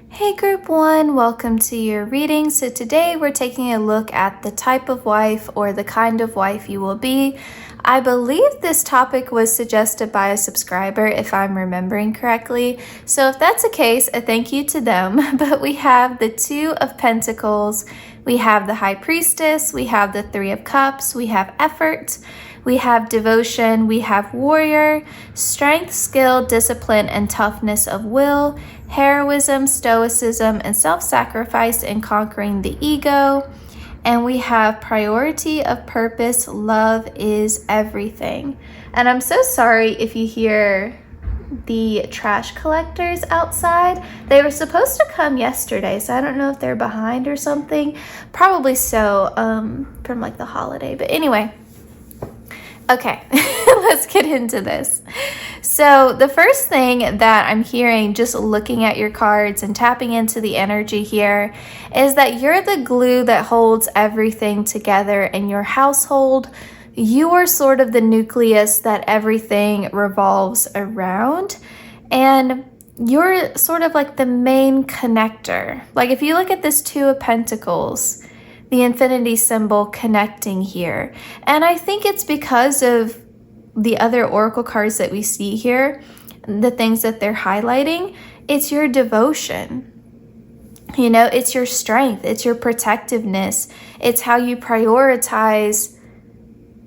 Hey Group 1, welcome to your reading. So today we're taking a look at the type of wife or the kind of wife you will be. I believe this topic was suggested by a subscriber, if I'm remembering correctly. So if that's the case, a thank you to them. But we have the Two of Pentacles, we have the High Priestess, we have the Three of Cups, we have Effort, we have Devotion, we have Warrior, Strength, Skill, Discipline, and Toughness of Will, Heroism, Stoicism, and Self-Sacrifice in Conquering the Ego. And we have Priority of Purpose, Love is Everything. And I'm so sorry if you hear the trash collectors outside. They were supposed to come yesterday, so I don't know if they're behind or something. Probably so, from like the holiday. But anyway, okay, let's get into this. So the first thing that I'm hearing just looking at your cards and tapping into the energy here is that you're the glue that holds everything together in your household. You are sort of the nucleus that everything revolves around, and you're sort of like the main connector. Like if you look at this Two of Pentacles, the infinity symbol connecting here. And I think it's because of the other oracle cards that we see here, the things that they're highlighting. It's your devotion. You know, it's your strength, it's your protectiveness, it's how you prioritize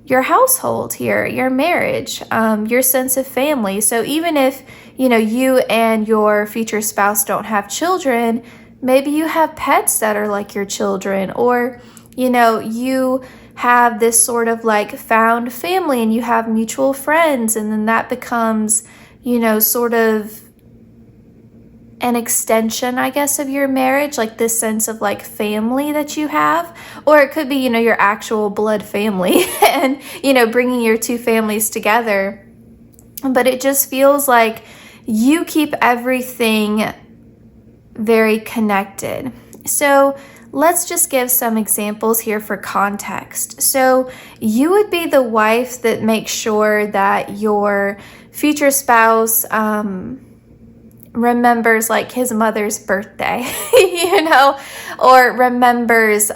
your household here, your marriage, your sense of family. So even if, you know, you and your future spouse don't have children, maybe you have pets that are like your children, or, you know, you have this sort of like found family and you have mutual friends, and then that becomes, you know, sort of an extension, I guess, of your marriage, like this sense of like family that you have. Or it could be, you know, your actual blood family and, you know, bringing your two families together. But it just feels like you keep everything very connected. So let's just give some examples here for context. So you would be the wife that makes sure that your future spouse remembers like his mother's birthday, you know, or remembers,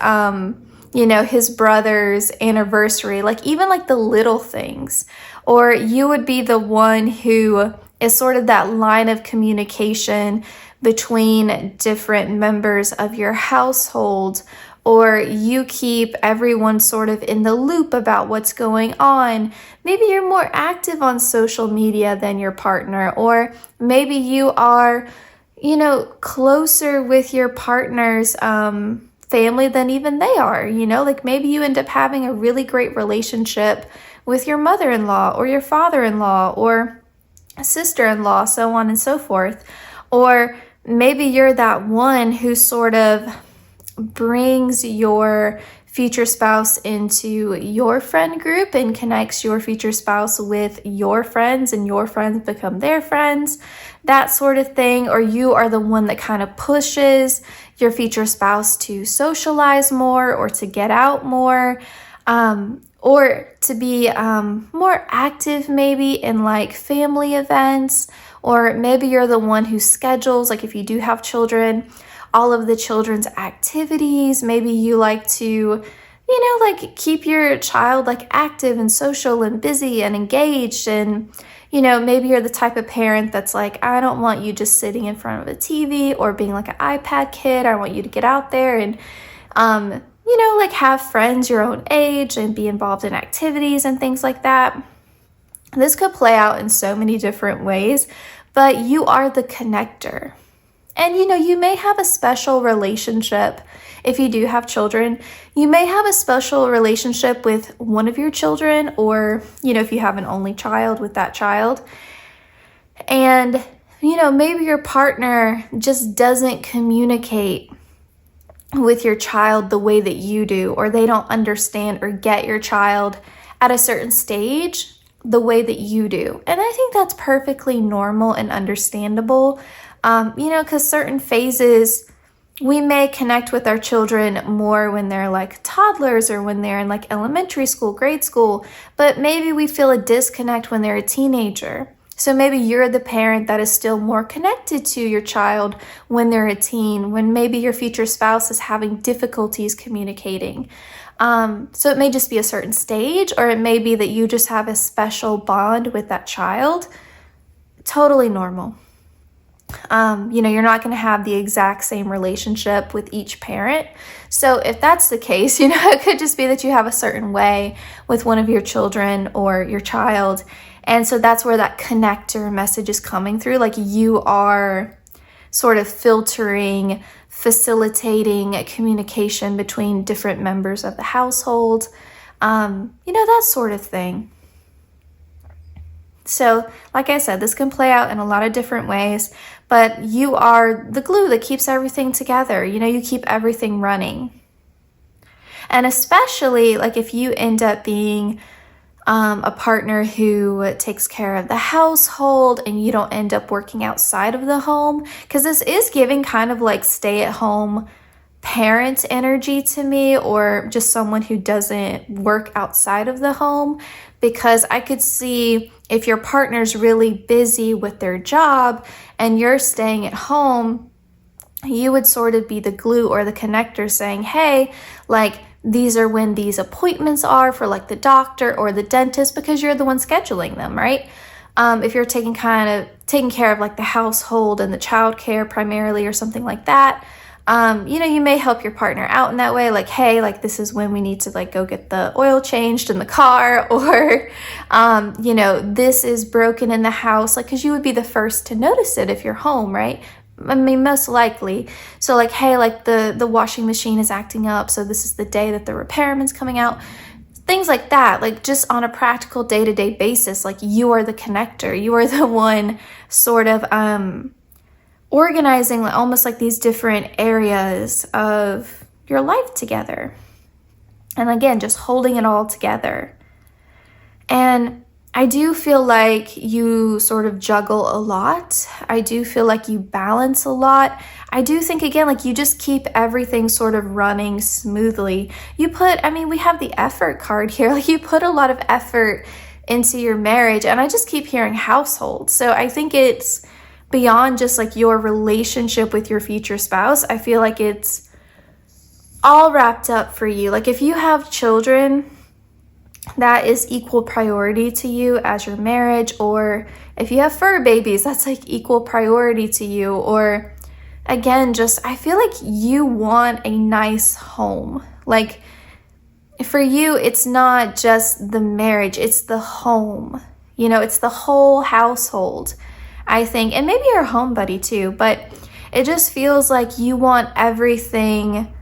you know, his brother's anniversary, like even like the little things. Or you would be the one who is sort of that line of communication between different members of your household, or you keep everyone sort of in the loop about what's going on. Maybe you're more active on social media than your partner, or maybe you are, you know, closer with your partner's family than even they are, you know, like maybe you end up having a really great relationship with your mother-in-law or your father-in-law or sister-in-law, so on and so forth. Or maybe you're that one who sort of brings your future spouse into your friend group and connects your future spouse with your friends, and your friends become their friends, that sort of thing. Or you are the one that kind of pushes your future spouse to socialize more or to get out more, or to be more active maybe in like family events. Or maybe you're the one who schedules, like if you do have children, all of the children's activities. Maybe you like to, you know, like keep your child like active and social and busy and engaged. And, you know, maybe you're the type of parent that's like, I don't want you just sitting in front of a TV or being like an iPad kid. I want you to get out there and, you know, like have friends your own age and be involved in activities and things like that. This could play out in so many different ways, but you are the connector. And, you know, you may have a special relationship. If you do have children, you may have a special relationship with one of your children, or, you know, if you have an only child, with that child. And, you know, maybe your partner just doesn't communicate with your child the way that you do, or they don't understand or get your child at a certain stage the way that you do. And I think that's perfectly normal and understandable, you know, because certain phases we may connect with our children more when they're like toddlers or when they're in like elementary school, grade school, but maybe we feel a disconnect when they're a teenager. So maybe you're the parent that is still more connected to your child when they're a teen, when maybe your future spouse is having difficulties communicating. So it may just be a certain stage, or it may be that you just have a special bond with that child. Totally normal. You're not going to have the exact same relationship with each parent. So if that's the case, it could just be that you have a certain way with one of your children or your child. And so that's where that connector message is coming through. Like you are sort of filtering, facilitating communication between different members of the household, that sort of thing. So, like I said, this can play out in a lot of different ways, but you are the glue that keeps everything together. You keep everything running. And especially like if you end up being a partner who takes care of the household and you don't end up working outside of the home, because this is giving kind of like stay-at-home parent energy to me, or just someone who doesn't work outside of the home, because I could see if your partner's really busy with their job and you're staying at home, you would sort of be the glue or the connector saying, hey, like these are when these appointments are for like the doctor or the dentist, because you're the one scheduling them, right? If you're taking care of like the household and the childcare primarily or something like that, you may help your partner out in that way. Like, hey, like this is when we need to like go get the oil changed in the car, or, this is broken in the house, like, cause you would be the first to notice it if you're home, right? I mean, most likely. So like, hey, like the washing machine is acting up, so this is the day that the repairman's coming out. Things like that, like just on a practical day-to-day basis, like you are the connector. You are the one sort of organizing almost like these different areas of your life together. And again, just holding it all together. And I do feel like you sort of juggle a lot. I do feel like you balance a lot. I do think, again, like you just keep everything sort of running smoothly. We have the effort card here. Like you put a lot of effort into your marriage, and I just keep hearing household. So I think it's beyond just like your relationship with your future spouse. I feel like it's all wrapped up for you. Like if you have children, that is equal priority to you as your marriage, or if you have fur babies, that's like equal priority to you. Or again, just I feel like you want a nice home. Like for you, it's not just the marriage, it's the home. It's the whole household, I think. And maybe you're a home buddy too, but it just feels like you want everything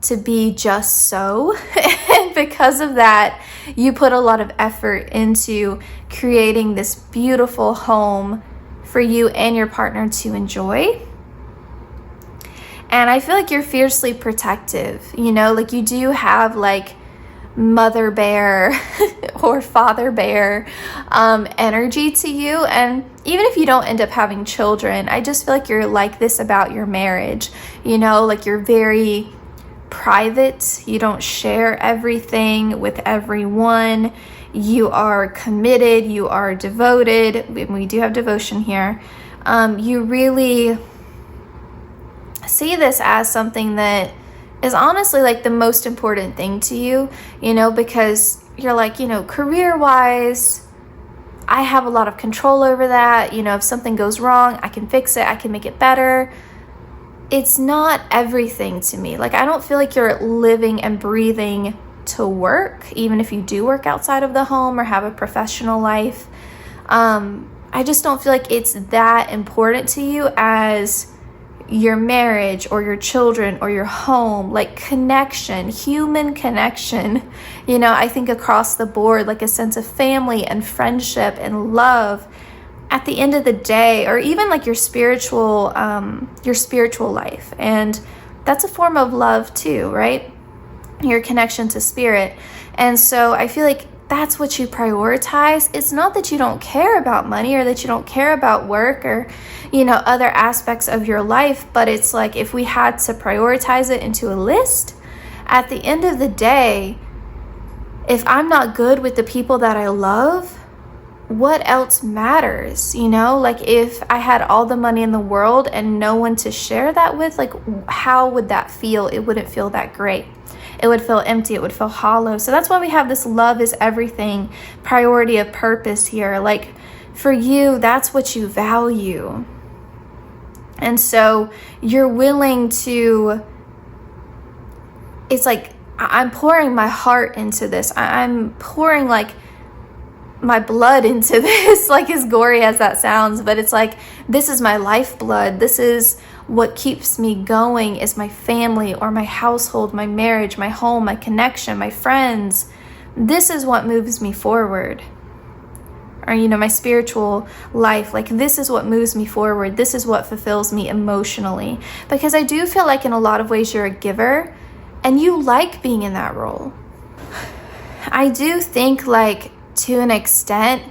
to be just so. And because of that, you put a lot of effort into creating this beautiful home for you and your partner to enjoy. And I feel like you're fiercely protective, like you do have like mother bear or father bear energy to you. And even if you don't end up having children, I just feel like you're like this about your marriage, like you're very private. You don't share everything with everyone. You are committed. You are devoted. We do have devotion here. You really see this as something that is honestly like the most important thing to you, because you're like, career-wise, I have a lot of control over that. If something goes wrong, I can fix it. I can make it better. It's not everything to me. Like, I don't feel like you're living and breathing to work, even if you do work outside of the home or have a professional life. I just don't feel like it's that important to you as your marriage or your children or your home, like connection, human connection, I think across the board, like a sense of family and friendship and love at the end of the day, or even like your spiritual life. And that's a form of love too, right? Your connection to spirit. And so I feel like that's what you prioritize. It's not that you don't care about money or that you don't care about work or, other aspects of your life, but it's like if we had to prioritize it into a list, at the end of the day, if I'm not good with the people that I love, what else matters? Like if I had all the money in the world and no one to share that with, like how would that feel? It wouldn't feel that great. It would feel empty. It would feel hollow. So that's why we have this love is everything, priority of purpose here. Like for you, that's what you value. And so you're willing to, it's like, I'm pouring my heart into this. I'm pouring like my blood into this, like as gory as that sounds, but it's like, this is my lifeblood. This is what keeps me going, is my family or my household, my marriage, my home, my connection, my friends. This is what moves me forward. Or, my spiritual life, like this is what moves me forward. This is what fulfills me emotionally. Because I do feel like in a lot of ways you're a giver and you like being in that role. I do think like to an extent,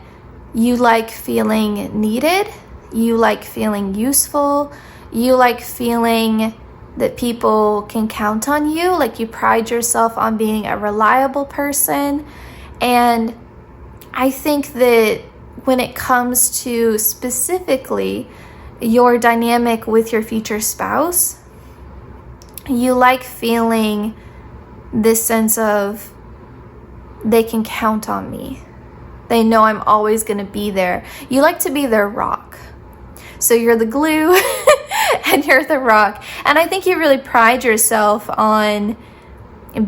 you like feeling needed. You like feeling useful. You like feeling that people can count on you. Like you pride yourself on being a reliable person. And I think that when it comes to specifically your dynamic with your future spouse, you like feeling this sense of they can count on me. They know I'm always going to be there. You like to be their rock. So you're the glue and you're the rock. And I think you really pride yourself on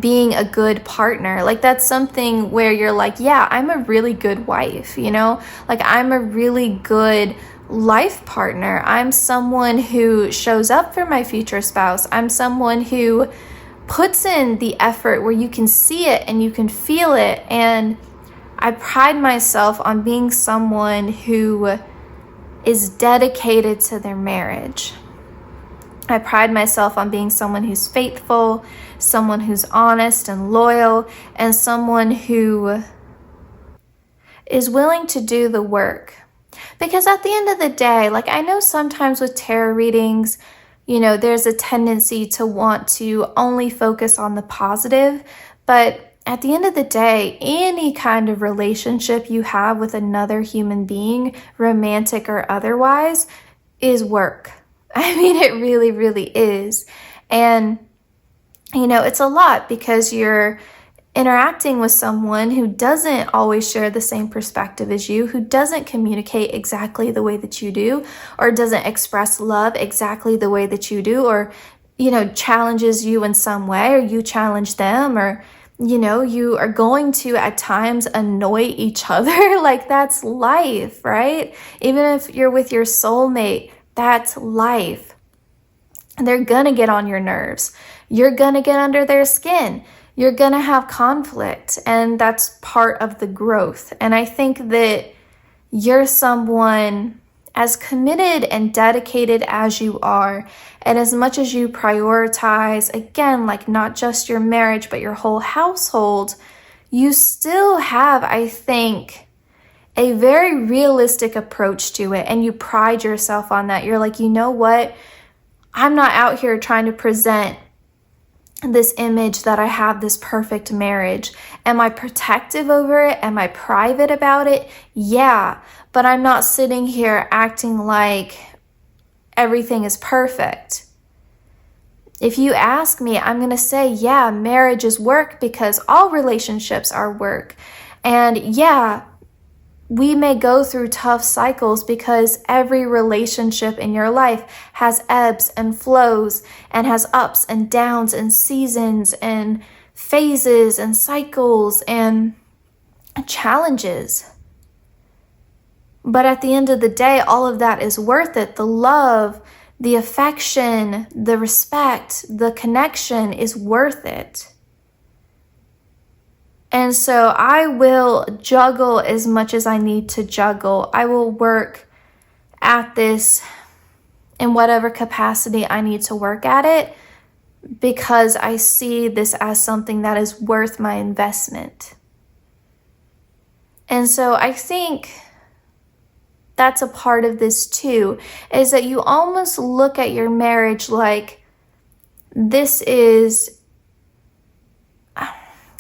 being a good partner. Like that's something where you're like, yeah, I'm a really good wife, like I'm a really good life partner. I'm someone who shows up for my future spouse. I'm someone who puts in the effort where you can see it and you can feel it. And I pride myself on being someone who is dedicated to their marriage. I pride myself on being someone who's faithful, someone who's honest and loyal, and someone who is willing to do the work. Because at the end of the day, like I know sometimes with tarot readings, there's a tendency to want to only focus on the positive, but at the end of the day, any kind of relationship you have with another human being, romantic or otherwise, is work. I mean, it really, really is. And, it's a lot because you're interacting with someone who doesn't always share the same perspective as you, who doesn't communicate exactly the way that you do, or doesn't express love exactly the way that you do, or, challenges you in some way, or you challenge them, or, you are going to at times annoy each other. Like that's life, right? Even if you're with your soulmate, that's life. They're gonna get on your nerves. You're gonna get under their skin. You're gonna have conflict, and that's part of the growth. And I think that you're someone as committed and dedicated as you are, and as much as you prioritize, again, like not just your marriage, but your whole household, you still have, I think, a very realistic approach to it, and you pride yourself on that. You're like, you know what? I'm not out here trying to present this image that I have this perfect marriage. Am I protective over it? Am I private about it? Yeah, but I'm not sitting here acting like everything is perfect. If you ask me, I'm going to say, yeah, marriage is work because all relationships are work. And yeah, we may go through tough cycles because every relationship in your life has ebbs and flows and has ups and downs and seasons and phases and cycles and challenges. But at the end of the day, all of that is worth it. The love, the affection, the respect, the connection is worth it. And so I will juggle as much as I need to juggle. I will work at this in whatever capacity I need to work at it, because I see this as something that is worth my investment. And so I think that's a part of this too, is that you almost look at your marriage like this is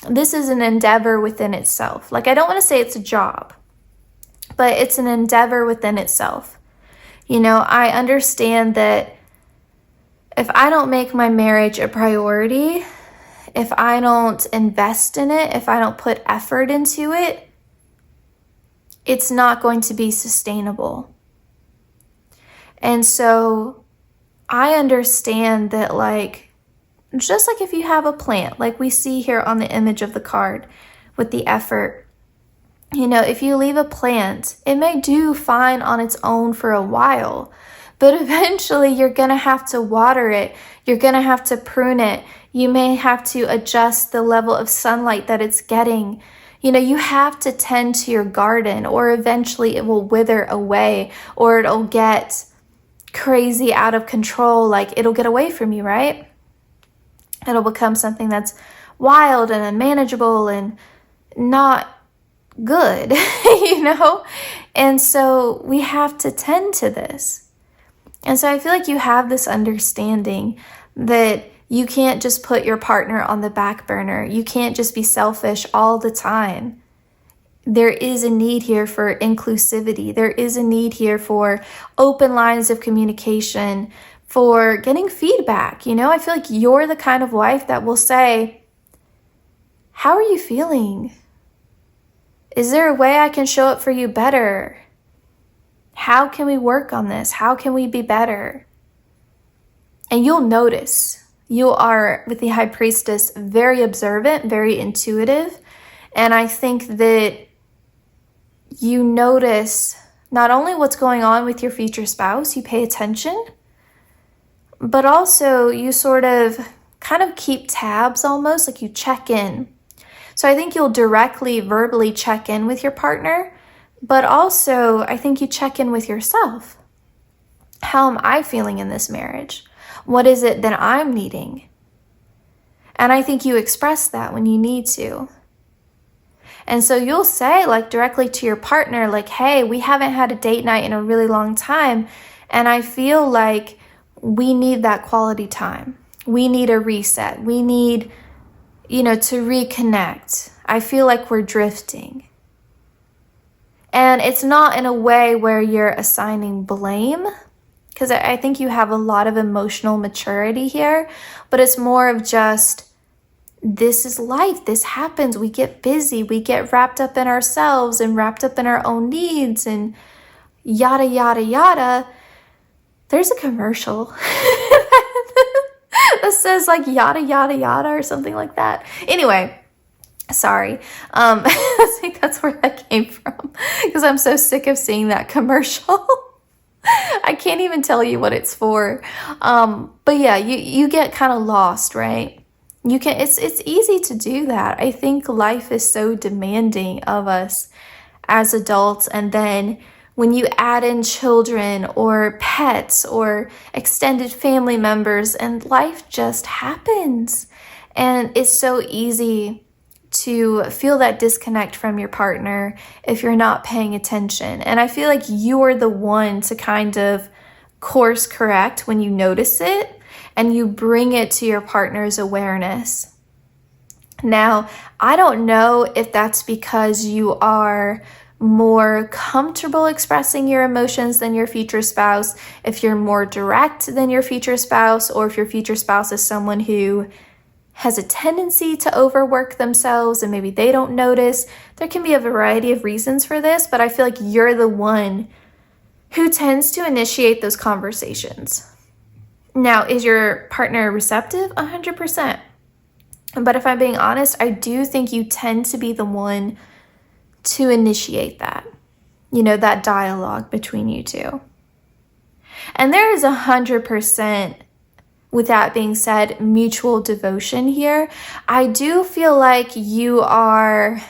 an endeavor within itself. Like, I don't want to say it's a job, but it's an endeavor within itself. You know, I understand that if I don't make my marriage a priority, if I don't invest in it, if I don't put effort into it, it's not going to be sustainable. And so I understand that, like, just like if you have a plant, like we see here on the image of the card with the effort, you know, if you leave a plant, it may do fine on its own for a while, but eventually you're going to have to water it. You're going to have to prune it. You may have to adjust the level of sunlight that it's getting. You know, you have to tend to your garden, or eventually it will wither away, or it'll get crazy out of control. Like, it'll get away from you, right? It'll become something that's wild and unmanageable and not good, you know? And so we have to tend to this. And so I feel like you have this understanding that you can't just put your partner on the back burner. You can't just be selfish all the time. There is a need here for inclusivity. There is a need here for open lines of communication, for getting feedback. You know, I feel like you're the kind of wife that will say, how are you feeling? Is there a way I can show up for you better? How can we work on this? How can we be better? And you'll notice. You are, with the High Priestess, very observant, very intuitive. And I think that you notice not only what's going on with your future spouse, you pay attention, but also you sort of kind of keep tabs almost, like you check in. So I think you'll directly, verbally check in with your partner, but also I think you check in with yourself. How am I feeling in this marriage? What is it that I'm needing? And I think you express that when you need to. And so you'll say, like, directly to your partner, like, hey, we haven't had a date night in a really long time, and I feel like we need that quality time. We need a reset. We need, you know, to reconnect. I feel like we're drifting. And it's not in a way where you're assigning blame, because I think you have a lot of emotional maturity here, but it's more of just, this is life. This happens. We get busy. We get wrapped up in ourselves and wrapped up in our own needs and yada, yada, yada. There's a commercial that says like yada, yada, yada or something like that. Anyway, sorry. I think that's where that came from, because I'm so sick of seeing that commercial. I can't even tell you what it's for. But yeah, you get kind of lost, right? You can, it's easy to do that. I think life is so demanding of us as adults, and then when you add in children or pets or extended family members, and life just happens. And it's so easy to feel that disconnect from your partner if you're not paying attention. And I feel like you're the one to kind of course correct when you notice it, and you bring it to your partner's awareness. Now, I don't know if that's because you are more comfortable expressing your emotions than your future spouse, if you're more direct than your future spouse, or if your future spouse is someone who has a tendency to overwork themselves and maybe they don't notice. There can be a variety of reasons for this, but I feel like you're the one who tends to initiate those conversations. Now, is your partner receptive? 100%. But if I'm being honest, I do think you tend to be the one to initiate that, you know, that dialogue between you two. And there is 100%, with that being said, mutual devotion here. I do feel like you are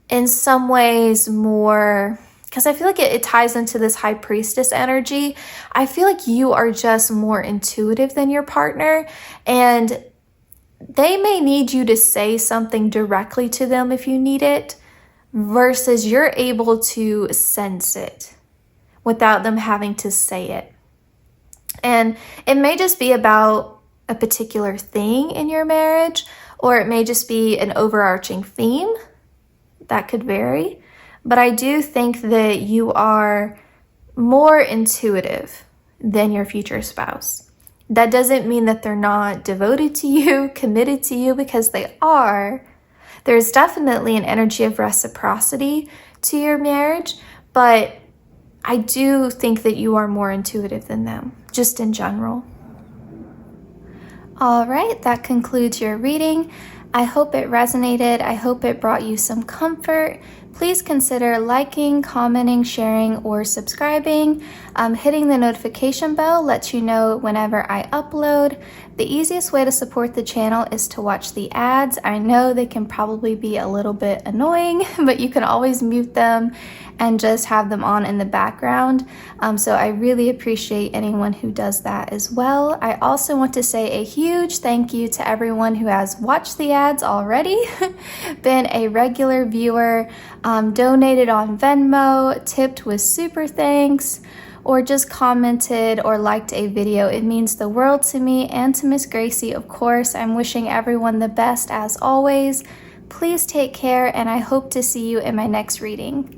in some ways more, because I feel like it ties into this High Priestess energy. I feel like you are just more intuitive than your partner, and they may need you to say something directly to them if you need it, versus you're able to sense it without them having to say it. And it may just be about a particular thing in your marriage, or it may just be an overarching theme. That could vary. But I do think that you are more intuitive than your future spouse. That doesn't mean that they're not devoted to you, committed to you, because they are. There's definitely an energy of reciprocity to your marriage, but I do think that you are more intuitive than them, just in general. All right, that concludes your reading. I hope it resonated. I hope it brought you some comfort. Please consider liking, commenting, sharing, or subscribing. Hitting the notification bell lets you know whenever I upload. The easiest way to support the channel is to watch the ads. I know they can probably be a little bit annoying, but you can always mute them and just have them on in the background. So I really appreciate anyone who does that as well. I also want to say a huge thank you to everyone who has watched the ads already, been a regular viewer, donated on Venmo, tipped with SuperThanks, or just commented or liked a video. It means the world to me and to Miss Gracie, of course. I'm wishing everyone the best as always. Please take care, and I hope to see you in my next reading.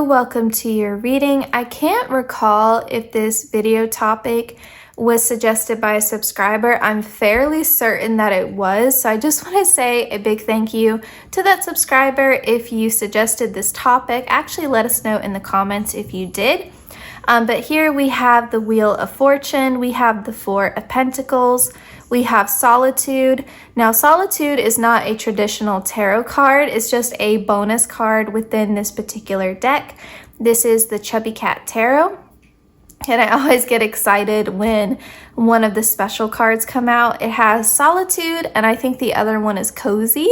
Welcome to your reading. I can't recall if this video topic was suggested by a subscriber. I'm fairly certain that it was, so I just want to say a big thank you to that subscriber if you suggested this topic. Actually, let us know in the comments if you did. But here we have the Wheel of Fortune, we have the Four of Pentacles, we have Solitude. Now, Solitude is not a traditional tarot card, it's just a bonus card within this particular deck. This is the Chubby Cat Tarot, and I always get excited when one of the special cards come out. It has Solitude, and I think the other one is Cozy.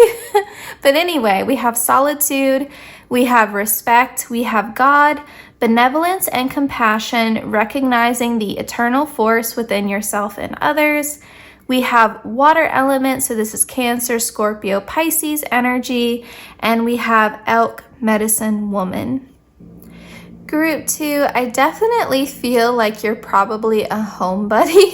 But anyway, we have Solitude, we have Respect, we have God, Benevolence and Compassion, recognizing the eternal force within yourself and others. We have Water Element, so this is Cancer, Scorpio, Pisces energy, and we have Elk, Medicine Woman. Group 2, I definitely feel like you're probably a homebody,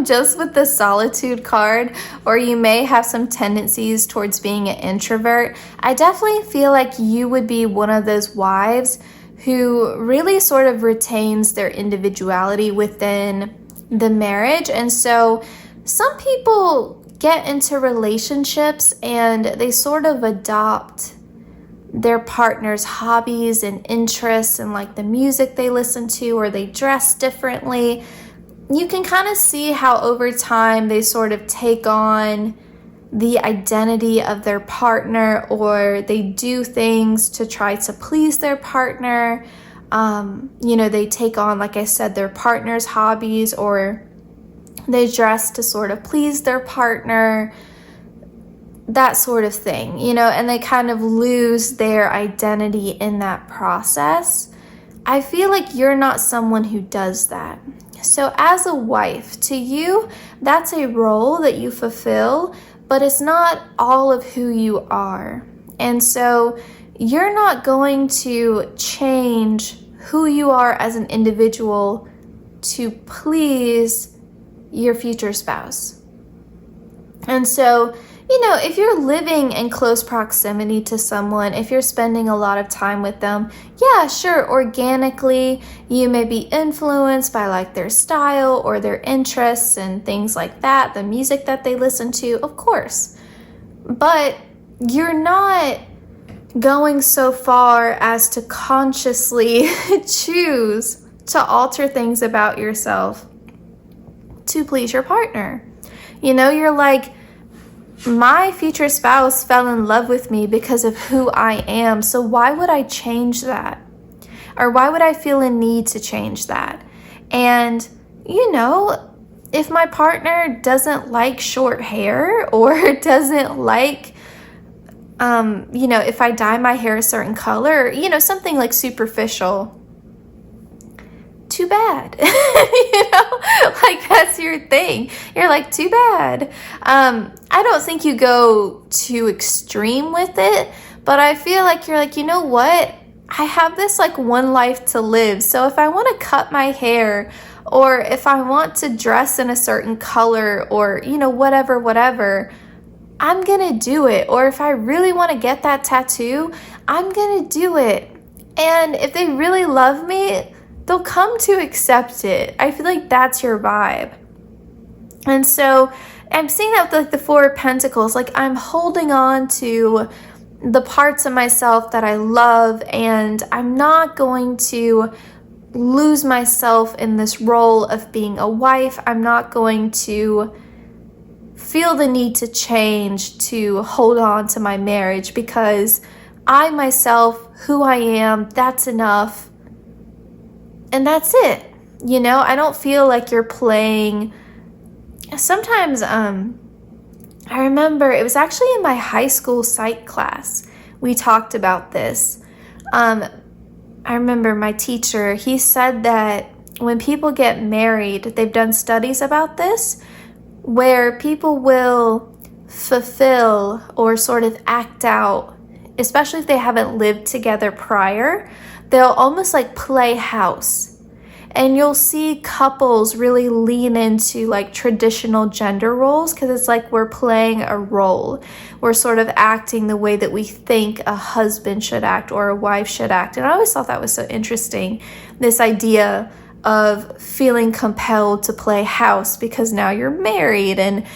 just with the Solitude card, or you may have some tendencies towards being an introvert. I definitely feel like you would be one of those wives who really sort of retains their individuality within the marriage. And so some people get into relationships and they sort of adopt their partner's hobbies and interests and like the music they listen to, or they dress differently. You can kind of see how over time they sort of take on the identity of their partner, or they do things to try to please their partner. They take on, like I said, their partner's hobbies, or they dress to sort of please their partner, that sort of thing, and they kind of lose their identity in that process. I feel like you're not someone who does that. So as a wife, to you, that's a role that you fulfill, but it's not all of who you are. And so you're not going to change who you are as an individual to please your future spouse. And so, if you're living in close proximity to someone, if you're spending a lot of time with them, yeah, sure, organically, you may be influenced by like their style or their interests and things like that, the music that they listen to, of course. But you're not going so far as to consciously choose to alter things about yourself to please your partner. You're like, my future spouse fell in love with me because of who I am, so why would I change that? Or why would I feel a need to change that? And, if my partner doesn't like short hair or doesn't like, if I dye my hair a certain color, something like superficial, too bad. Like that's your thing. You're like, too bad. I don't think you go too extreme with it, but I feel like you're like, you know what? I have this like one life to live. So if I want to cut my hair, or if I want to dress in a certain color, or, whatever, I'm going to do it. Or if I really want to get that tattoo, I'm going to do it. And if they really love me, they'll come to accept it. I feel like that's your vibe. And so I'm seeing that with like the Four of Pentacles. Like I'm holding on to the parts of myself that I love, and I'm not going to lose myself in this role of being a wife. I'm not going to feel the need to change to hold on to my marriage, because I myself, who I am, that's enough. And that's it. I don't feel like you're playing. Sometimes, I remember it was actually in my high school psych class. We talked about this. I remember my teacher, he said that when people get married, they've done studies about this, where people will fulfill or sort of act out, especially if they haven't lived together prior, they'll almost like play house. And you'll see couples really lean into like traditional gender roles, because it's like we're playing a role. We're sort of acting the way that we think a husband should act or a wife should act. And I always thought that was so interesting, this idea of feeling compelled to play house because now you're married, and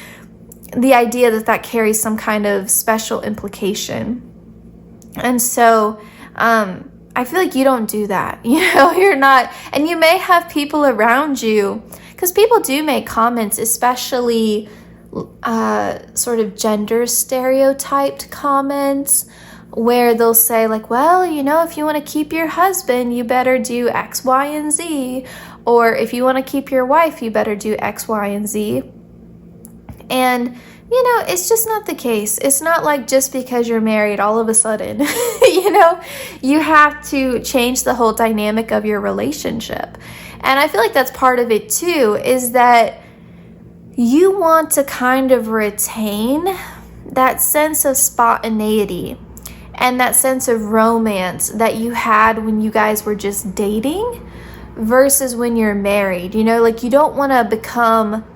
the idea that that carries some kind of special implication. And so, I feel like you don't do that. You're not, and you may have people around you, because people do make comments, especially sort of gender stereotyped comments, where they'll say like, well, if you want to keep your husband, you better do X, Y, and Z. Or if you want to keep your wife, you better do X, Y, and Z. And it's just not the case. It's not like just because you're married, all of a sudden, you have to change the whole dynamic of your relationship. And I feel like that's part of it too, is that you want to kind of retain that sense of spontaneity and that sense of romance that you had when you guys were just dating versus when you're married. Like you don't want to become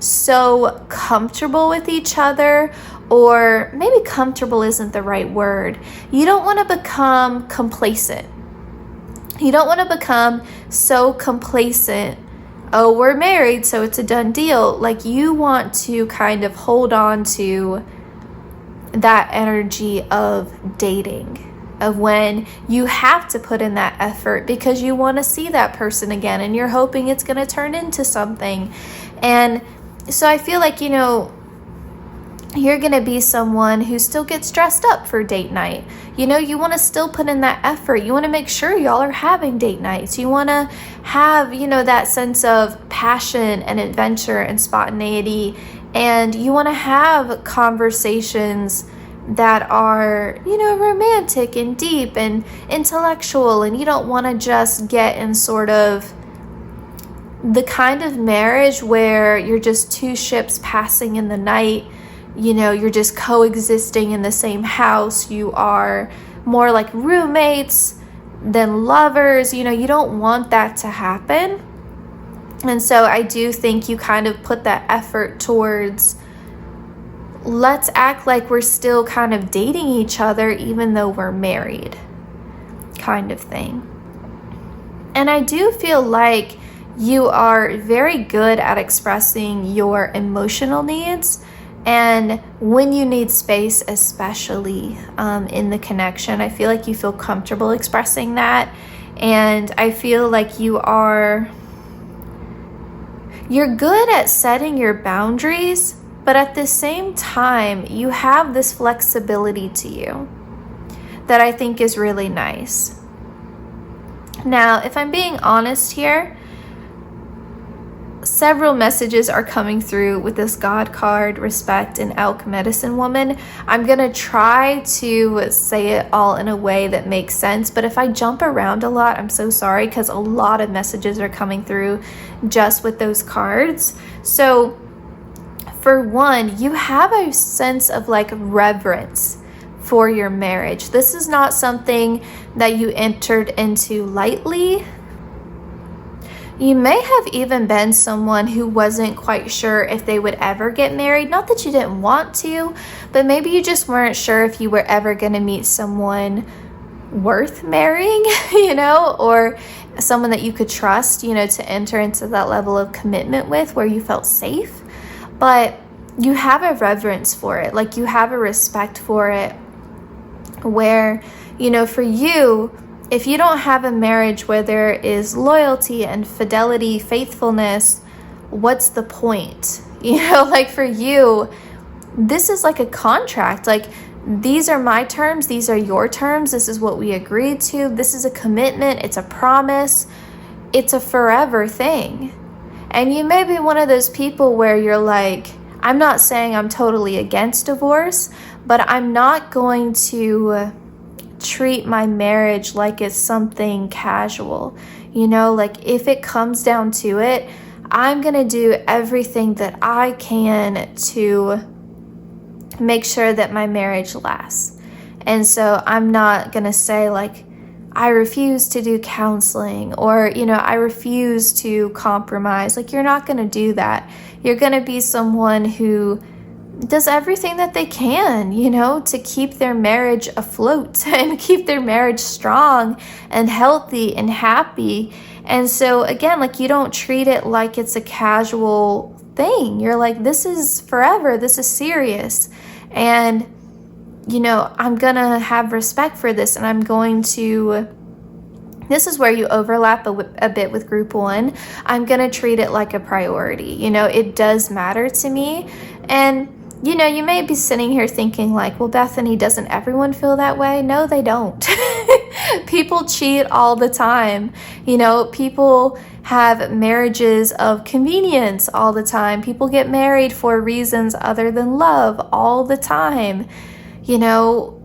so comfortable with each other, or maybe comfortable isn't the right word. You don't want to become complacent. You don't want to become so complacent. Oh, we're married, so it's a done deal. Like you want to kind of hold on to that energy of dating, of when you have to put in that effort because you want to see that person again and you're hoping it's going to turn into something. And so I feel like, you're going to be someone who still gets dressed up for date night. You know, you want to still put in that effort. You want to make sure y'all are having date nights. You want to have, you know, that sense of passion and adventure and spontaneity. And you want to have conversations that are, you know, romantic and deep and intellectual. And you don't want to just get in sort of the kind of marriage where you're just two ships passing in the night. You know, you're just coexisting in the same house. You are more like roommates than lovers. You know, you don't want that to happen. And so I do think you kind of put that effort towards, let's act like we're still kind of dating each other even though we're married, kind of thing. And I do feel like you are very good at expressing your emotional needs. And when you need space, especially in the connection, I feel like you feel comfortable expressing that. And I feel like you're good at setting your boundaries, but at the same time, you have this flexibility to you that I think is really nice. Now, if I'm being honest here, several messages are coming through with this God card, respect, and elk medicine woman. I'm going to try to say it all in a way that makes sense, but if I jump around a lot, I'm so sorry, because a lot of messages are coming through just with those cards. So for one, you have a sense of like reverence for your marriage. This is not something that you entered into lightly. You may have even been someone who wasn't quite sure if they would ever get married. Not that you didn't want to, but maybe you just weren't sure if you were ever going to meet someone worth marrying, you know, or someone that you could trust, you know, to enter into that level of commitment with where you felt safe. But you have a reverence for it, like you have a respect for it, where, you know, for you, if you don't have a marriage where there is loyalty and fidelity, faithfulness, what's the point? You know, like for you, this is like a contract. Like, these are my terms, these are your terms, this is what we agreed to, this is a commitment, it's a promise, it's a forever thing. And you may be one of those people where you're like, I'm not saying I'm totally against divorce, but I'm not going to treat my marriage like it's something casual. You know, like if it comes down to it, I'm gonna do everything that I can to make sure that my marriage lasts. And so I'm not gonna say like, I refuse to do counseling, or, you know, I refuse to compromise. Like, you're not gonna do that. You're gonna be someone who does everything that they can, you know, to keep their marriage afloat and keep their marriage strong and healthy and happy. And so again, like, you don't treat it like it's a casual thing. You're like, this is forever, this is serious. And, you know, I'm gonna have respect for this, and I'm going to, this is where you overlap a bit with group one. I'm gonna treat it like a priority. You know, it does matter to me. And you know, you may be sitting here thinking like, well, Bethany, doesn't everyone feel that way? No, they don't. People cheat all the time. You know, people have marriages of convenience all the time. People get married for reasons other than love all the time. You know,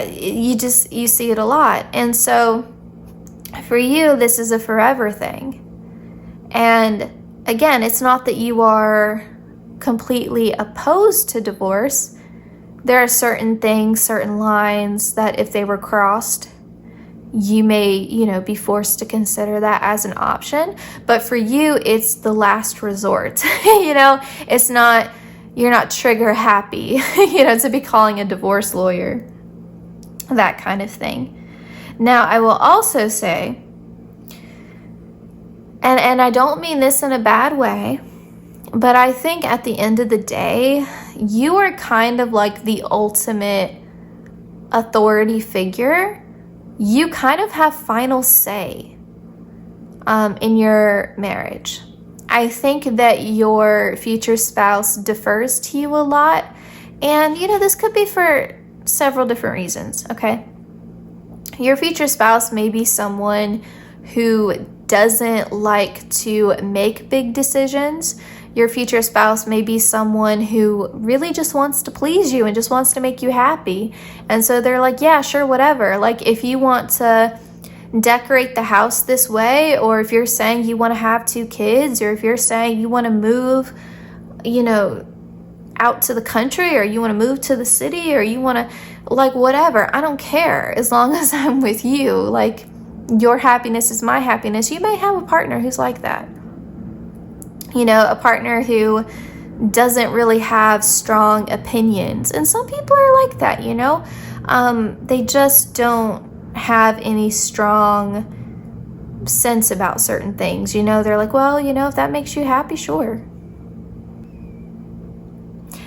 you see it a lot. And so for you, this is a forever thing. And again, it's not that you are completely opposed to divorce. There are certain things, certain lines that if they were crossed, you may, you know, be forced to consider that as an option. But for you, it's the last resort. You know, it's not, you're not trigger happy, you know, to be calling a divorce lawyer, that kind of thing. Now, I will also say, and I don't mean this in a bad way, but I think at the end of the day, you are kind of like the ultimate authority figure. You kind of have final say in your marriage. I think that your future spouse defers to you a lot. And, this could be for several different reasons, okay? Your future spouse may be someone who doesn't like to make big decisions. Your future spouse may be someone who really just wants to please you and just wants to make you happy. And so they're like, yeah, sure, whatever. Like if you want to decorate the house this way, or if you're saying you want to have 2 kids, or if you're saying you want to move, out to the country, or you want to move to the city, or you want to, like, whatever, I don't care as long as I'm with you. Like, your happiness is my happiness. You may have a partner who's like that. A partner who doesn't really have strong opinions. And some people are like that, they just don't have any strong sense about certain things. They're like, well, if that makes you happy, sure.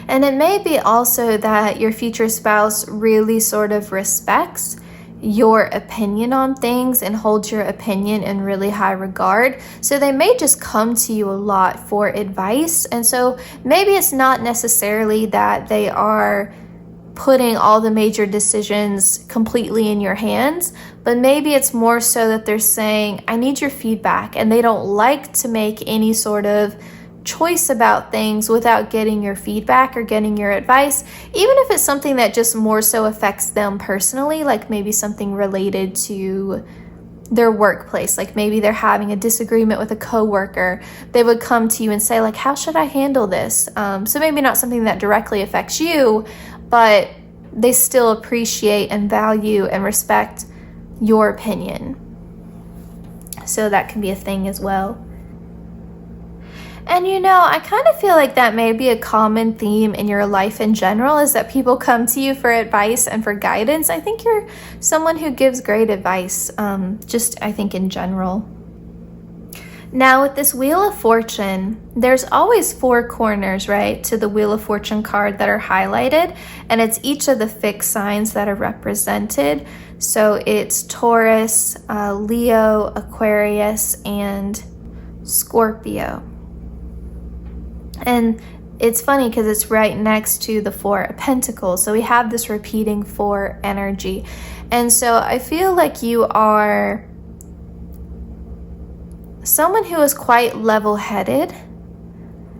And it may be also that your future spouse really sort of respects your opinion on things and holds your opinion in really high regard. So they may just come to you a lot for advice. And so maybe it's not necessarily that they are putting all the major decisions completely in your hands, but maybe it's more so that they're saying, I need your feedback, and they don't like to make any sort of choice about things without getting your feedback or getting your advice, even if it's something that just more so affects them personally, like maybe something related to their workplace, like maybe they're having a disagreement with a coworker. They would come to you and say, like, how should I handle this? So maybe not something that directly affects you, but they still appreciate and value and respect your opinion. So that can be a thing as well. And I kind of feel like that may be a common theme in your life in general, is that people come to you for advice and for guidance. I think you're someone who gives great advice, I think in general. Now with this Wheel of Fortune, there's always 4 corners, right, to the Wheel of Fortune card that are highlighted, and it's each of the fixed signs that are represented. So it's Taurus, Leo, Aquarius, and Scorpio. And it's funny because it's right next to the 4 of Pentacles. So we have this repeating 4 energy. And so I feel like you are someone who is quite level-headed,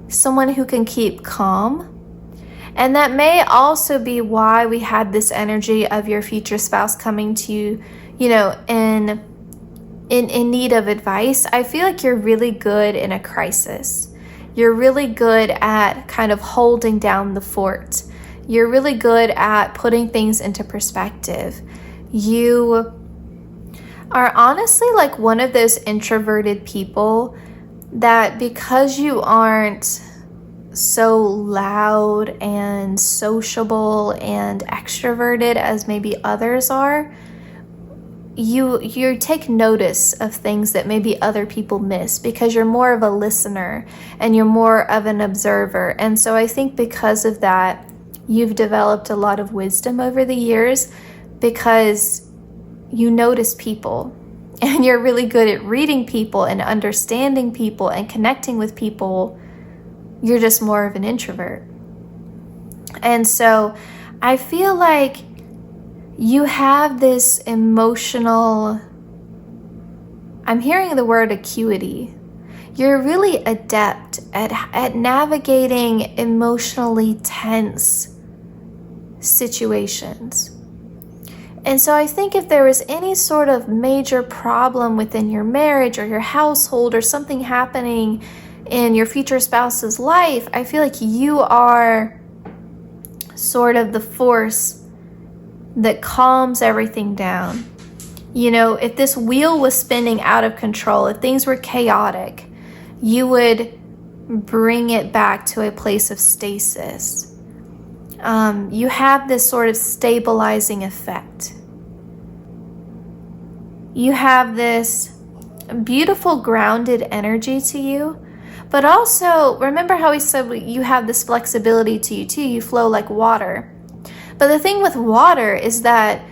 someone who can keep calm. And that may also be why we had this energy of your future spouse coming to you, in need of advice. I feel like you're really good in a crisis. You're really good at kind of holding down the fort. You're really good at putting things into perspective. You are honestly like one of those introverted people that, because you aren't so loud and sociable and extroverted as maybe others are, you take notice of things that maybe other people miss, because you're more of a listener and you're more of an observer. And so I think because of that, you've developed a lot of wisdom over the years, because you notice people and you're really good at reading people and understanding people and connecting with people. You're just more of an introvert. And so I feel like you have this emotional, I'm hearing the word acuity. You're really adept at navigating emotionally tense situations. And so I think if there was any sort of major problem within your marriage or your household, or something happening in your future spouse's life, I feel like you are sort of the force that calms everything down. If this wheel was spinning out of control, if things were chaotic, you would bring it back to a place of stasis. You have this sort of stabilizing effect. You have this beautiful grounded energy to you, but also remember how we said you have this flexibility to you too. You flow like water. But the thing with water is that,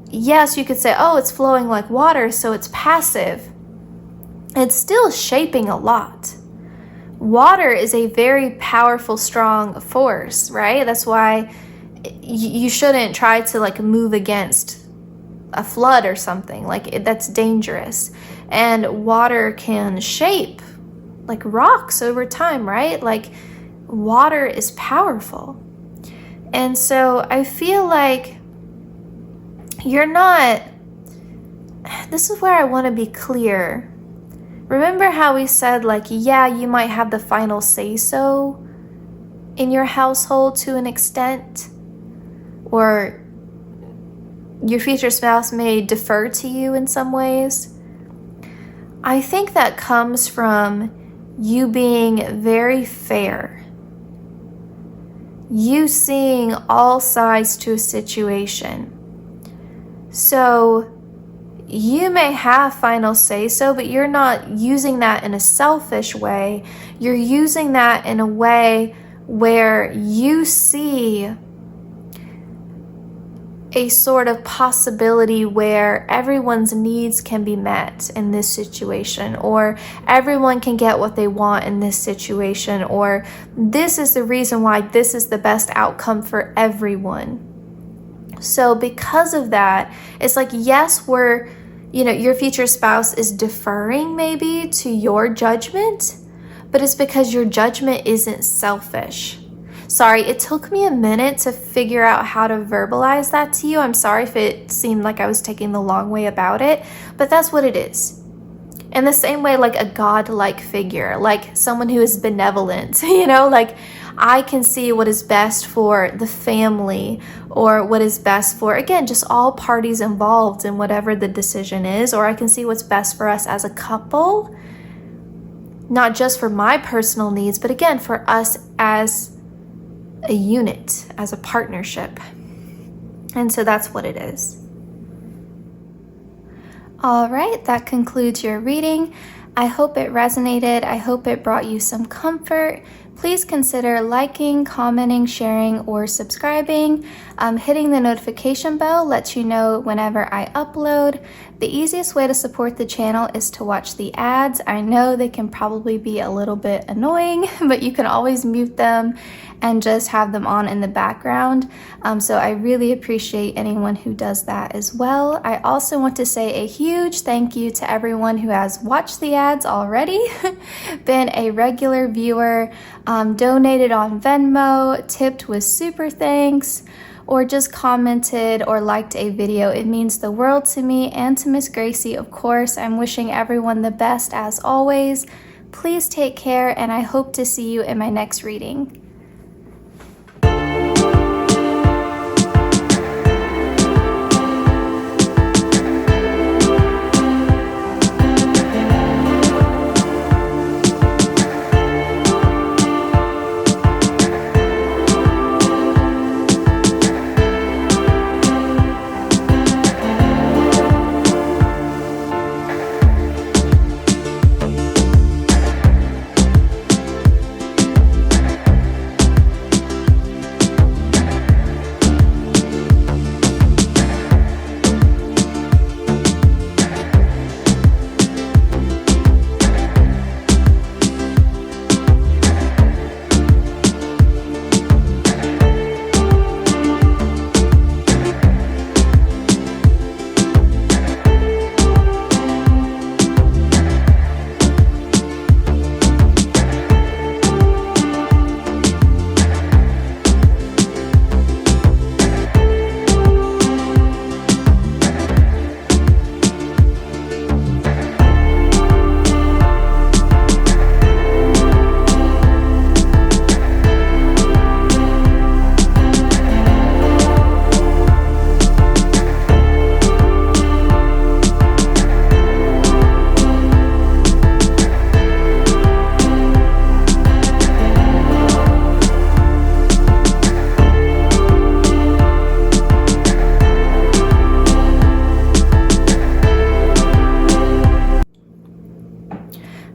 yes, you could say, oh, it's flowing like water, so it's passive. It's still shaping a lot. water is a very powerful, strong force, right? That's why you shouldn't try to like move against a flood or something. Like that's dangerous. And water can shape like rocks over time, right? Like water is powerful. And so I feel like you're not, this is where I want to be clear. Remember how we said like, yeah, you might have the final say so in your household to an extent, or your future spouse may defer to you in some ways. I think that comes from you being very fair. You seeing all sides to a situation. So you may have final say so, but you're not using that in a selfish way. You're using that in a way where you see a sort of possibility where everyone's needs can be met in this situation, or everyone can get what they want in this situation, or this is the reason why this is the best outcome for everyone. So because of that, it's like, yes, your future spouse is deferring maybe to your judgment, but it's because your judgment isn't selfish. Sorry, it took me a minute to figure out how to verbalize that to you. I'm sorry if it seemed like I was taking the long way about it, but that's what it is. In the same way, like a godlike figure, like someone who is benevolent, like I can see what is best for the family, or what is best for, again, just all parties involved in whatever the decision is, or I can see what's best for us as a couple, not just for my personal needs, but again, for us as a unit, as a partnership. And so that's what it is. All right, that concludes your reading. I hope it resonated. I hope it brought you some comfort. Please consider liking, commenting, sharing, or subscribing. Hitting the notification bell lets you know whenever I upload. The easiest way to support the channel is to watch the ads. I know they can probably be a little bit annoying, but you can always mute them and just have them on in the background. So I really appreciate anyone who does that as well. I also want to say a huge thank you to everyone who has watched the ads already, been a regular viewer, donated on Venmo, tipped with SuperThanks, or just commented or liked a video. It means the world to me and to Miss Gracie, of course. I'm wishing everyone the best as always. Please take care, and I hope to see you in my next reading.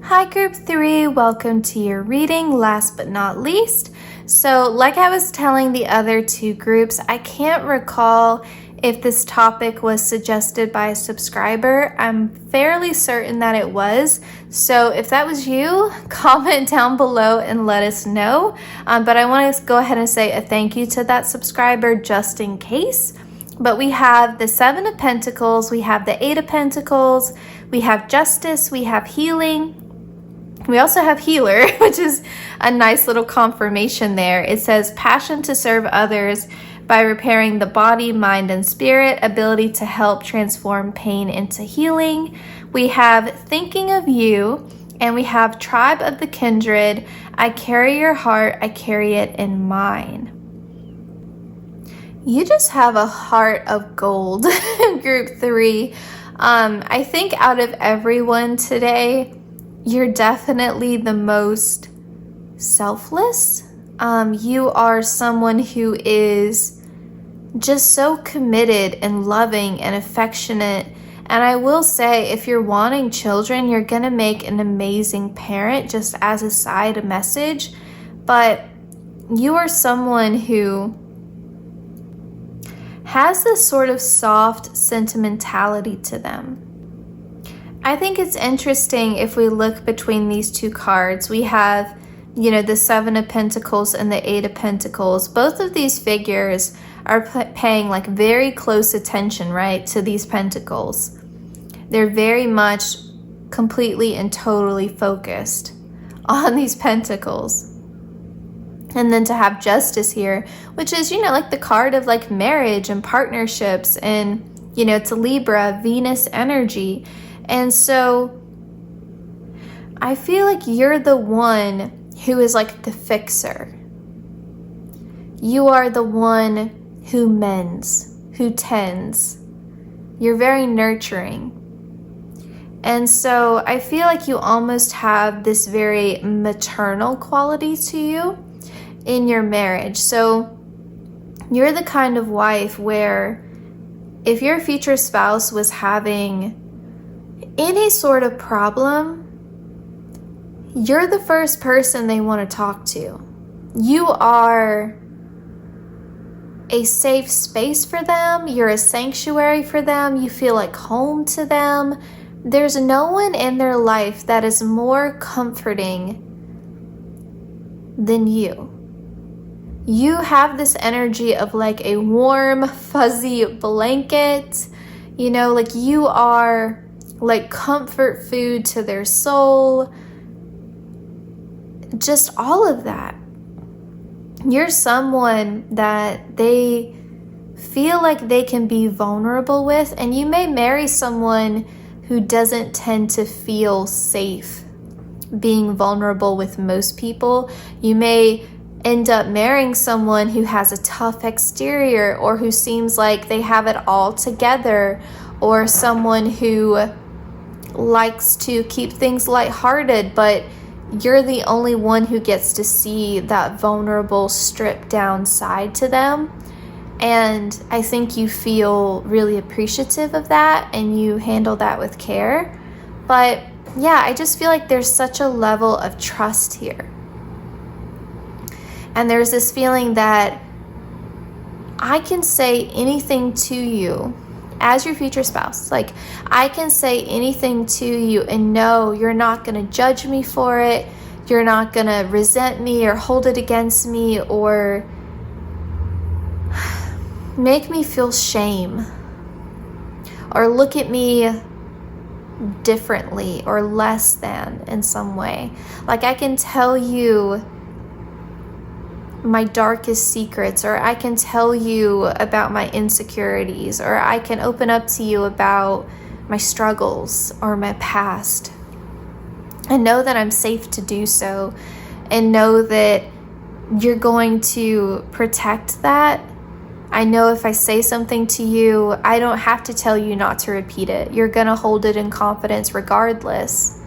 Hi group 3, welcome to your reading. Last but not least, so like I was telling the other two groups, I can't recall if this topic was suggested by a subscriber. I'm fairly certain that it was. So if that was you, comment down below and let us know. But I want to go ahead and say a thank you to that subscriber just in case. But we have the Seven of Pentacles, we have the Eight of Pentacles, we have Justice, we have Healing. We also have Healer, which is a nice little confirmation there. It says passion to serve others by repairing the body, mind, and spirit, ability to help transform pain into healing. We have Thinking of You, and we have Tribe of the Kindred. I carry your heart, I carry it in mine. You just have a heart of gold, group 3. I think out of everyone today, you're definitely the most selfless. You are someone who is just so committed and loving and affectionate. And I will say, if you're wanting children, you're going to make an amazing parent, just as a side message. But you are someone who has this sort of soft sentimentality to them. I think it's interesting if we look between these two cards. We have, the Seven of Pentacles and the Eight of Pentacles. Both of these figures are paying like very close attention, right, to these pentacles. They're very much completely and totally focused on these pentacles. And then to have Justice here, which is, like the card of like marriage and partnerships, and, it's a Libra, Venus energy. And so I feel like you're the one who is like the fixer. You are the one who mends, who tends. You're very nurturing. And so I feel like you almost have this very maternal quality to you in your marriage. So you're the kind of wife where if your future spouse was having any sort of problem, you're the first person they want to talk to. You are a safe space for them. You're a sanctuary for them. You feel like home to them. There's no one in their life that is more comforting than you. You have this energy of like a warm, fuzzy blanket. Like you are like comfort food to their soul. Just all of that. You're someone that they feel like they can be vulnerable with, and you may marry someone who doesn't tend to feel safe being vulnerable with most people. You may end up marrying someone who has a tough exterior, or who seems like they have it all together, or someone who likes to keep things lighthearted, but you're the only one who gets to see that vulnerable, stripped down side to them. And I think you feel really appreciative of that, and you handle that with care. But yeah, I just feel like there's such a level of trust here. And there's this feeling that I can say anything to you as your future spouse. Like, I can say anything to you and know you're not going to judge me for it. You're not going to resent me or hold it against me or make me feel shame or look at me differently or less than in some way. Like, I can tell you my darkest secrets, or I can tell you about my insecurities, or I can open up to you about my struggles or my past, and know that I'm safe to do so, and know that you're going to protect that. I know if I say something to you, I don't have to tell you not to repeat it. You're gonna hold it in confidence regardless.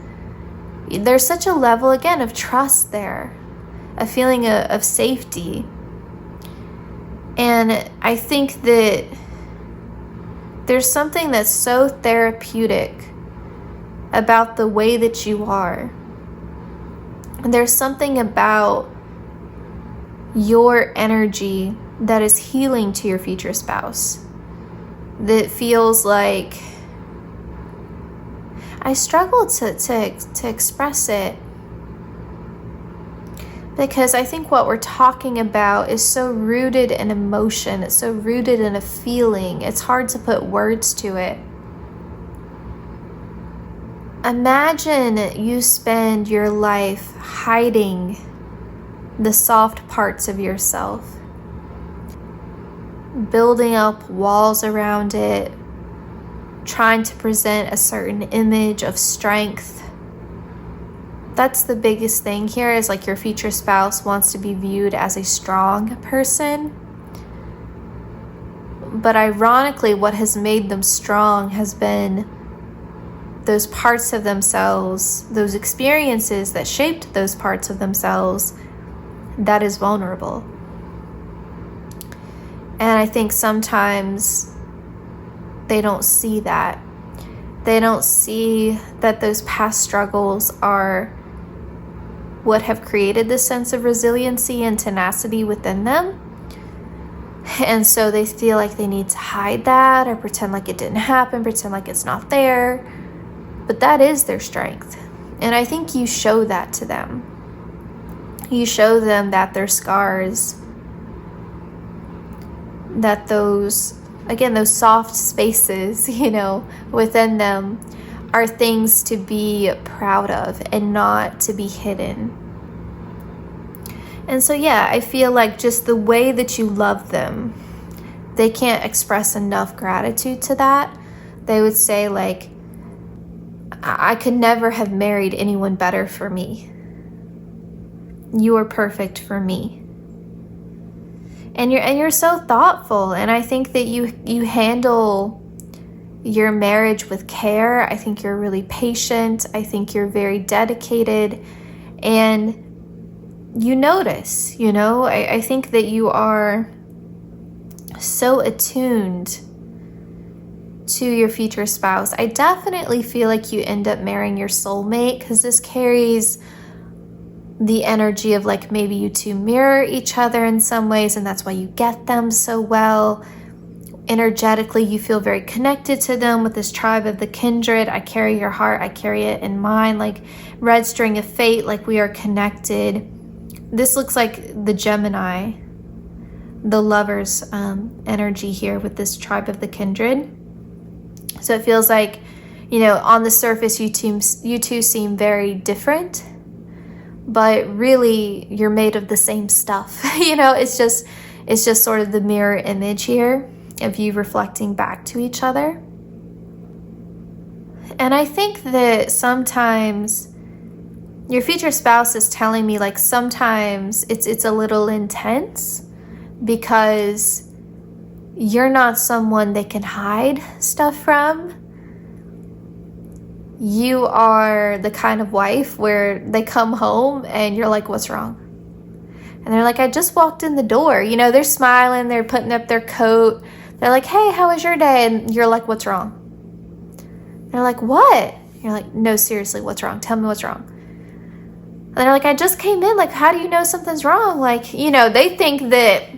There's such a level, again, of trust there, a feeling of safety. And I think that there's something that's so therapeutic about the way that you are. There's something about your energy that is healing to your future spouse. that feels like, I struggle to express it, because I think what we're talking about is so rooted in emotion. It's so rooted in a feeling. It's hard to put words to it. Imagine you spend your life hiding the soft parts of yourself, building up walls around it, trying to present a certain image of strength. That's the biggest thing here, is like your future spouse wants to be viewed as a strong person. But ironically, what has made them strong has been those parts of themselves, those experiences that shaped those parts of themselves, that is vulnerable. And I think sometimes they don't see that. They don't see that those past struggles are what have created this sense of resiliency and tenacity within them. And so they feel like they need to hide that, or pretend like it didn't happen, pretend like it's not there. But that is their strength. And I think you show that to them. You show them that their scars, that those soft spaces, within them are things to be proud of and not to be hidden. And so, yeah, I feel like just the way that you love them, they can't express enough gratitude to that. They would say, like, I could never have married anyone better for me. You are perfect for me. And you're so thoughtful, and I think that you handle your marriage with care. I think you're really patient. I think you're very dedicated, and you notice, I think that you are so attuned to your future spouse. I definitely feel like you end up marrying your soulmate, because this carries the energy of like maybe you two mirror each other in some ways, and that's why you get them so well. Energetically, you feel very connected to them with this tribe of the kindred. I carry your heart, I carry it in mine, like red string of fate, like we are connected. This looks like the Gemini, the lover's energy here with this tribe of the kindred. So it feels like, on the surface, you two seem very different, but really you're made of the same stuff. It's just sort of the mirror image here of you reflecting back to each other. And I think that sometimes your future spouse is telling me, like, sometimes it's a little intense because you're not someone they can hide stuff from. You are the kind of wife where they come home and you're like, what's wrong? And they're like, I just walked in the door. They're smiling, they're putting up their coat. They're like, hey, how was your day? And you're like, what's wrong? They're like, what? You're like, no, seriously, what's wrong? Tell me what's wrong. And they're like, I just came in. Like, how do you know something's wrong? Like, they think that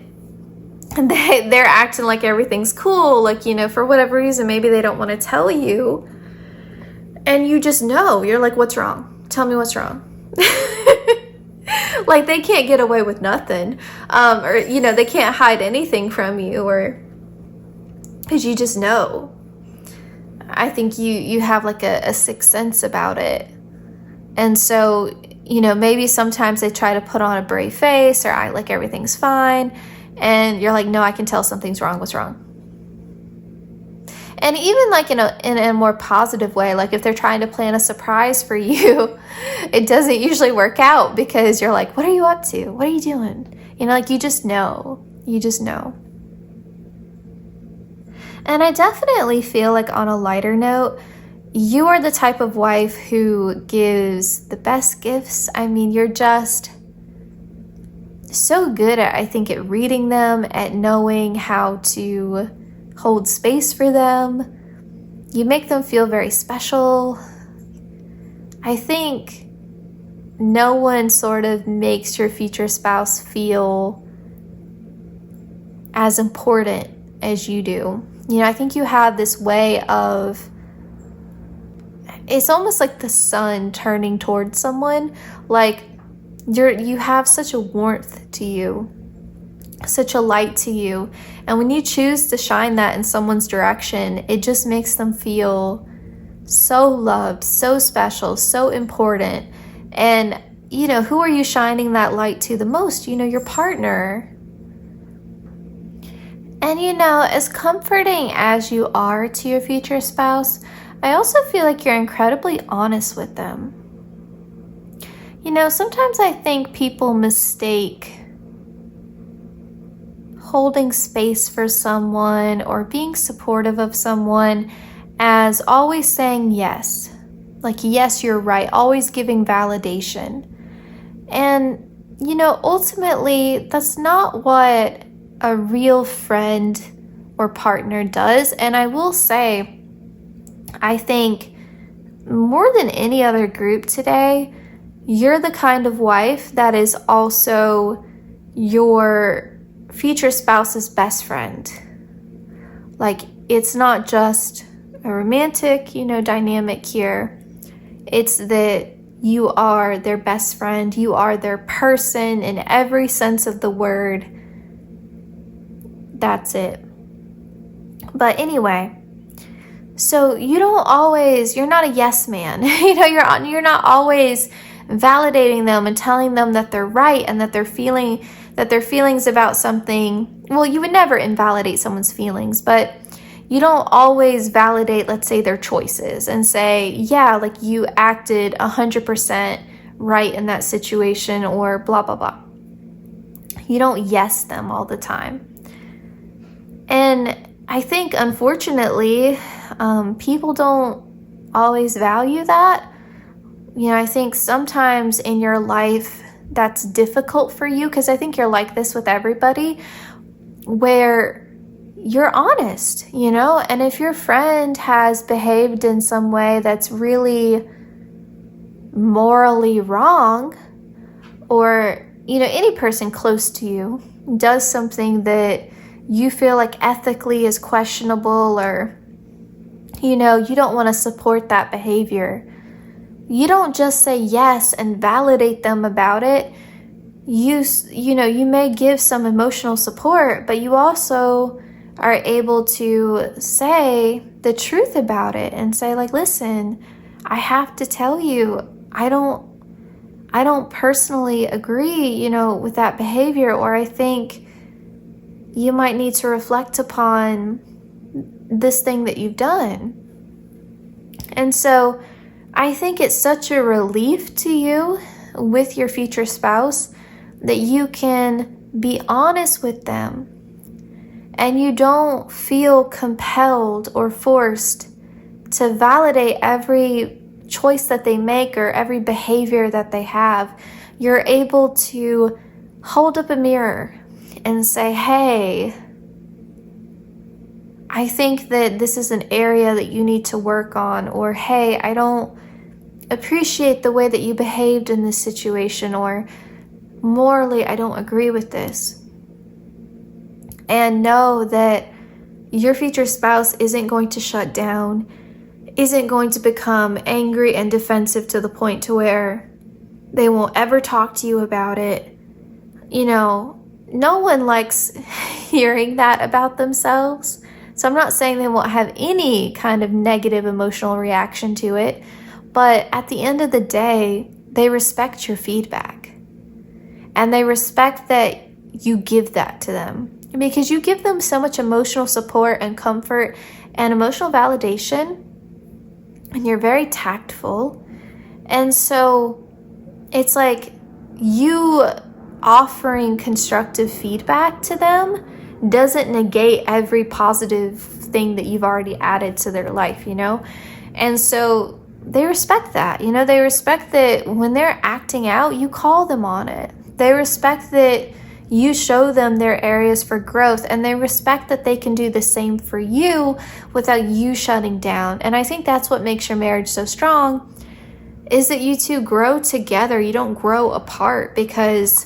they're acting like everything's cool. Like, for whatever reason, maybe they don't want to tell you. And you just know. You're like, what's wrong? Tell me what's wrong. Like, they can't get away with nothing. Or, they can't hide anything from you, or because you just know. I think you have like a sixth sense about it. And so, maybe sometimes they try to put on a brave face or act like everything's fine. And you're like, no, I can tell something's wrong. What's wrong? And even like in a more positive way, like if they're trying to plan a surprise for you, it doesn't usually work out because you're like, what are you up to? What are you doing? Like you just know. You just know. And I definitely feel like, on a lighter note, you are the type of wife who gives the best gifts. I mean, you're just so good at, I think, at reading them, at knowing how to hold space for them. You make them feel very special. I think no one sort of makes your future spouse feel as important as you do. I think you have this way of, it's almost like the sun turning towards someone. Like you have such a warmth to you, such a light to you. And when you choose to shine that in someone's direction, it just makes them feel so loved, so special, so important. And, who are you shining that light to the most? Your partner. And, as comforting as you are to your future spouse, I also feel like you're incredibly honest with them. Sometimes I think people mistake holding space for someone or being supportive of someone as always saying yes. Like, yes, you're right, always giving validation. And, ultimately, that's not what a real friend or partner does. And I will say, I think more than any other group today, you're the kind of wife that is also your future spouse's best friend. Like, it's not just a romantic, dynamic here. It's that you are their best friend. You are their person in every sense of the word. That's it. But anyway, so you're not a yes man. You're not always validating them and telling them that they're right and that their feelings about something. Well, you would never invalidate someone's feelings, but you don't always validate, let's say, their choices and say, yeah, like you acted 100% right in that situation or blah, blah, blah. You don't yes them all the time. And I think, unfortunately, people don't always value that. I think sometimes in your life that's difficult for you, because I think you're like this with everybody, where you're honest, and if your friend has behaved in some way that's really morally wrong, or, any person close to you does something that you feel like ethically is questionable, or, you don't want to support that behavior, you don't just say yes and validate them about it. You may give some emotional support, but you also are able to say the truth about it and say, like, listen, I have to tell you, I don't personally agree, with that behavior, or I think you might need to reflect upon this thing that you've done. And so I think it's such a relief to you with your future spouse that you can be honest with them. And you don't feel compelled or forced to validate every choice that they make or every behavior that they have. You're able to hold up a mirror and say, hey, I think that this is an area that you need to work on, or hey, I don't appreciate the way that you behaved in this situation, or morally, I don't agree with this. And know that your future spouse isn't going to shut down, isn't going to become angry and defensive to the point to where they won't ever talk to you about it. No one likes hearing that about themselves. So I'm not saying they won't have any kind of negative emotional reaction to it, but at the end of the day, they respect your feedback. And they respect that you give that to them. Because you give them so much emotional support and comfort and emotional validation, and you're very tactful. And so it's like you offering constructive feedback to them doesn't negate every positive thing that you've already added to their life, And so they respect that, they respect that when they're acting out, you call them on it. They respect that you show them their areas for growth, and they respect that they can do the same for you without you shutting down. And I think that's what makes your marriage so strong, is that you two grow together. You don't grow apart, because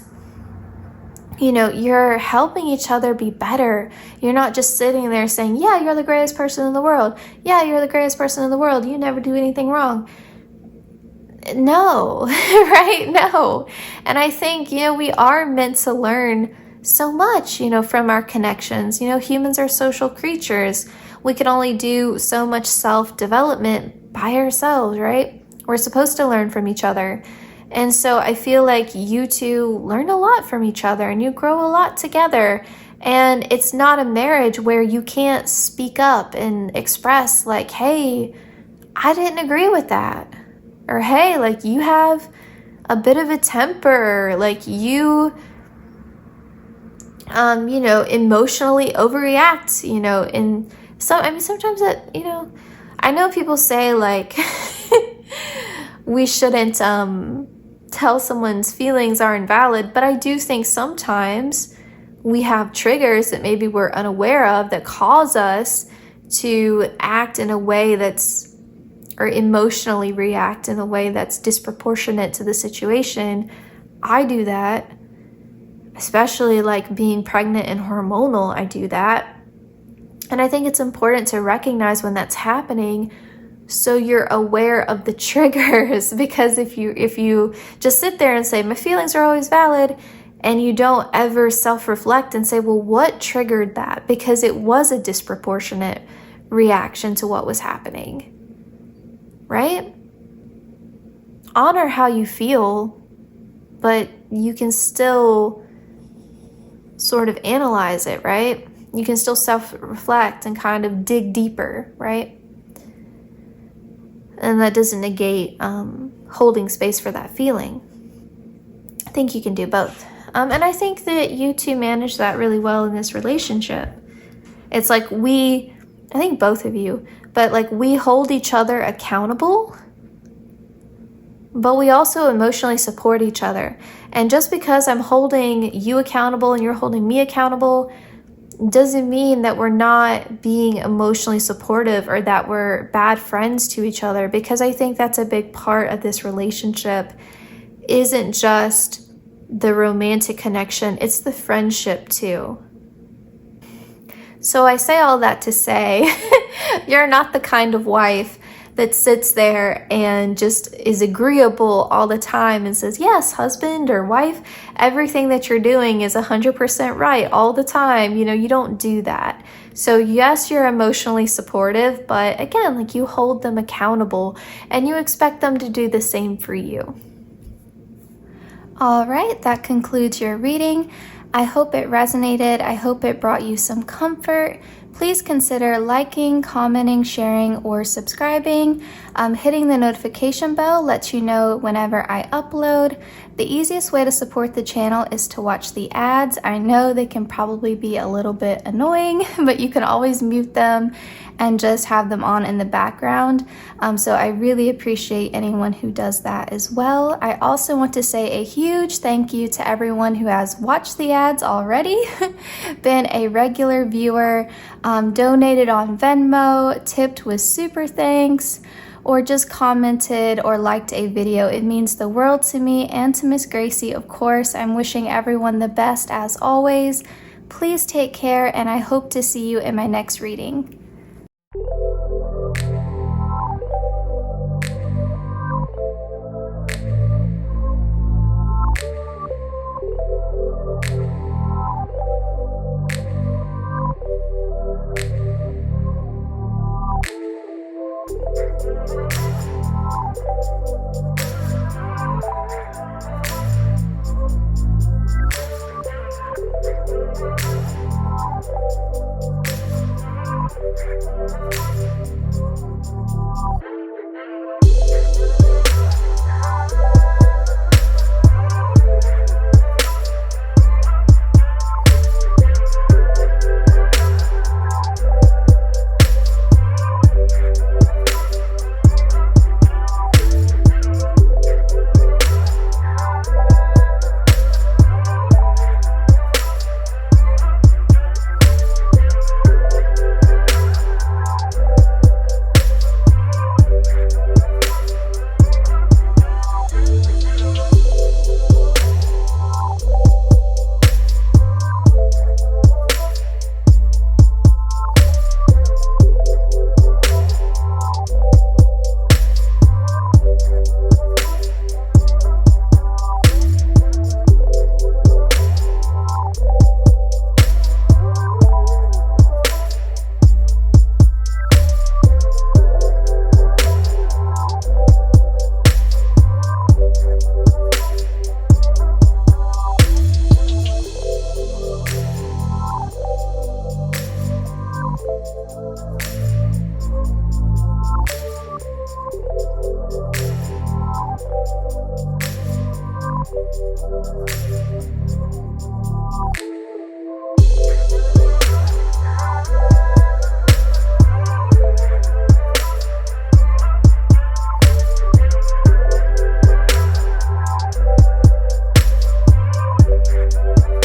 you're helping each other be better. You're not just sitting there saying, yeah, you're the greatest person in the world. Yeah, you're the greatest person in the world. You never do anything wrong. No, right? No. And I think, we are meant to learn so much, from our connections. Humans are social creatures. We can only do so much self-development by ourselves, right? We're supposed to learn from each other. And so I feel like you two learn a lot from each other and you grow a lot together. And it's not a marriage where you can't speak up and express like, hey, I didn't agree with that. Or hey, like you have a bit of a temper, like you, emotionally overreact, and sometimes that, I know people say like, we shouldn't, tell someone's feelings are invalid, but I do think sometimes we have triggers that maybe we're unaware of that cause us to act in a way or emotionally react in a way that's disproportionate to the situation. I do that, especially like being pregnant and hormonal, I do that. And I think it's important to recognize when that's happening so you're aware of the triggers, because if you just sit there and say my feelings are always valid and you don't ever self-reflect and say, well, what triggered that? Because it was a disproportionate reaction to what was happening, right? Honor how you feel, but you can still sort of analyze it, right? You can still self-reflect and kind of dig deeper, right? And that doesn't negate holding space for that feeling. I think you can do both. And I think that you two manage that really well in this relationship. It's like I think both of you, but like we hold each other accountable, but we also emotionally support each other. And just because I'm holding you accountable and you're holding me accountable doesn't mean that we're not being emotionally supportive or that we're bad friends to each other, because I think that's a big part of this relationship. Isn't just the romantic connection, it's the friendship too. So I say all that to say, you're not the kind of wife that sits there and just is agreeable all the time and says, yes, husband or wife, everything that you're doing is 100% right all the time. You don't do that. So yes, you're emotionally supportive, but again, like you hold them accountable and you expect them to do the same for you. All right, that concludes your reading. I hope it resonated. I hope it brought you some comfort. Please consider liking, commenting, sharing, or subscribing. Hitting the notification bell lets you know whenever I upload. The easiest way to support the channel is to watch the ads. I know they can probably be a little bit annoying, but you can always mute them and just have them on in the background. So I really appreciate anyone who does that as well. I also want to say a huge thank you to everyone who has watched the ads already, been a regular viewer, donated on Venmo, tipped with SuperThanks, or just commented or liked a video. It means the world to me and to Miss Gracie, of course. I'm wishing everyone the best as always. Please take care, and I hope to see you in my next reading.